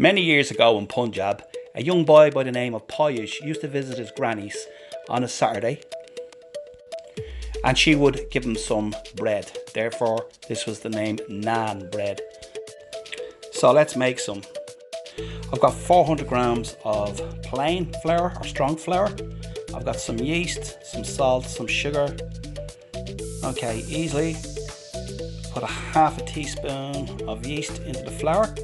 Many years ago in Punjab, a young boy by the name of Piyush used to visit his granny's on a Saturday, and she would give him some bread. Therefore, this was the name Naan bread. So let's make some. I've got 400 grams of plain flour or strong flour. I've got some yeast, some salt, some sugar. Okay, easily put a half a teaspoon of yeast into the flour.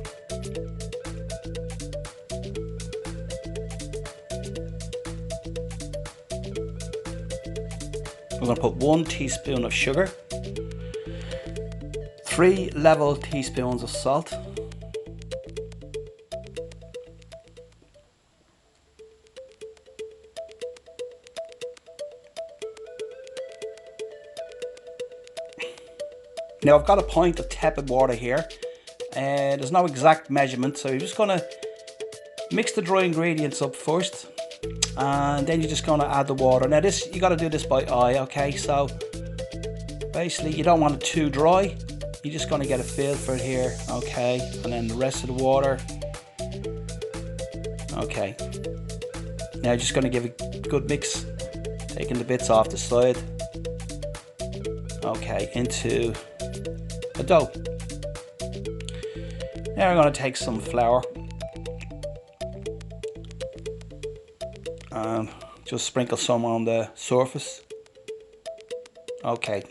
We're going to put 1 teaspoon of sugar, 3 level teaspoons of salt, now I've got a pint of tepid water here, and there's no exact measurement, so you're just going to mix the dry ingredients up first, and then you're just going to add the water. Now this, you got to do this by eye, okay? So basically you don't want it too dry, you're just going to get a feel for it here, okay? And then the rest of the water, okay. Now you're just going to give it a good mix, taking the bits off the side, okay, into a dough. Now we're going to take some flour and just sprinkle some on the surface. Okay.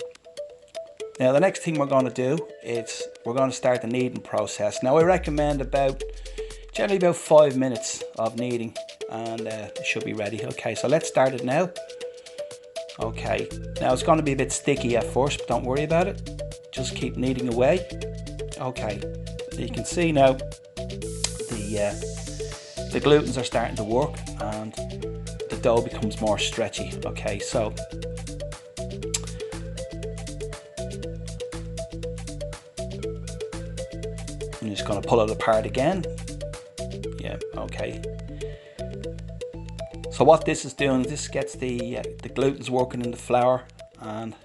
Now the next thing we're going to do is we're going to start the kneading process. Now I recommend generally about 5 minutes of kneading, and it should be ready. Okay, so let's start it now. Okay, now it's going to be a bit sticky at first, but don't worry about it. Just keep kneading away. Okay, you can see now the glutens are starting to work and the dough becomes more stretchy. Okay, so I'm just going to pull it apart again. Yeah, okay. So what this is doing, this gets the glutens working in the flour, and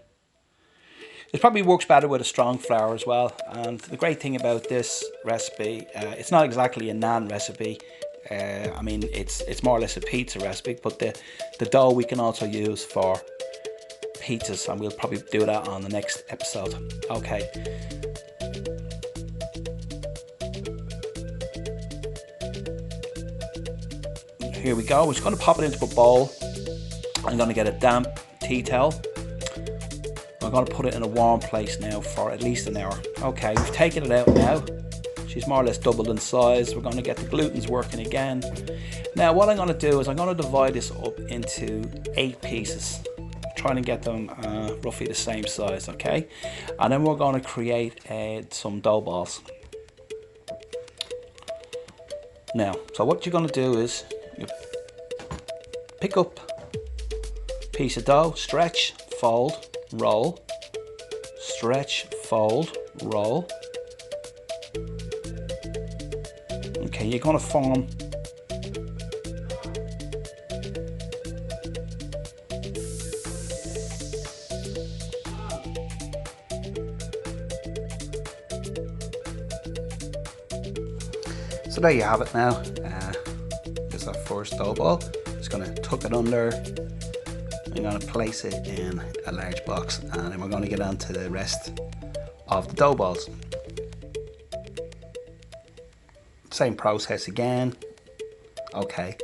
it probably works better with a strong flour as well. And the great thing about this recipe, it's not exactly a naan recipe. I mean, it's more or less a pizza recipe, but the dough we can also use for pizzas, and we'll probably do that on the next episode. Okay. Here we go. We're just going to pop it into a bowl. I'm going to get a damp tea towel. I'm going to put it in a warm place now for at least an hour. Okay, we've taken it out now. She's more or less doubled in size. We're going to get the glutens working again. Now what I'm going to do is I'm going to divide this up into 8 pieces, trying to get them roughly the same size, okay? And then we're going to create some dough balls. Now, so what you're going to do is you pick up a piece of dough, stretch, fold, roll, stretch, fold, roll. Okay, you're going to form so there you have it now. There's our first dough ball. Just going to tuck it under. I'm going to place it in a large box, and then we're going to get on to the rest of the dough balls. Same process again. Okay,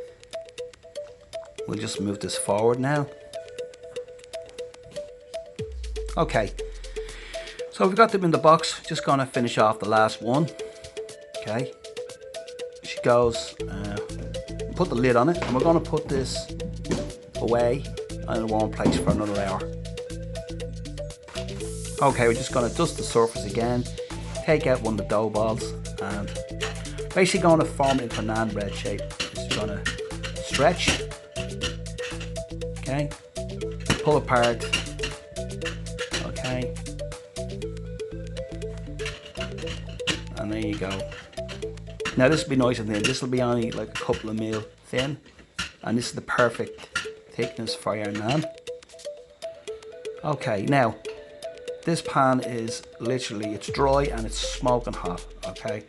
we'll just move this forward now. Okay, so we've got them in the box. Just going to finish off the last one. Okay, she goes, put the lid on it, and we're going to put this away in a warm place for another hour. Okay, we're just going to dust the surface again, take out one of the dough balls, and basically going to form it into a naan bread shape. Just going to stretch, okay, pull apart, okay, and there you go. Now this will be nice and thin. This will be only like a couple of mil thin, and this is the perfect thickness for your naan. Okay, now this pan is literally, it's dry and it's smoking hot, okay?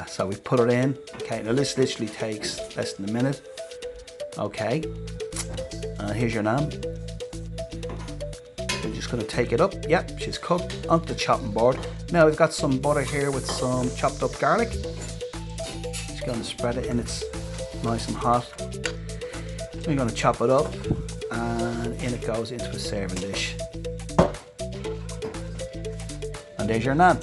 So we put it in. Okay, now this literally takes less than a minute. Okay, here's your naan. We're just going to take it up. Yep, she's cooked onto the chopping board. Now we've got some butter here with some chopped up garlic. Just going to spread it in. It's nice and hot. We're going to chop it up, and in it goes into a serving dish. And there's your naan.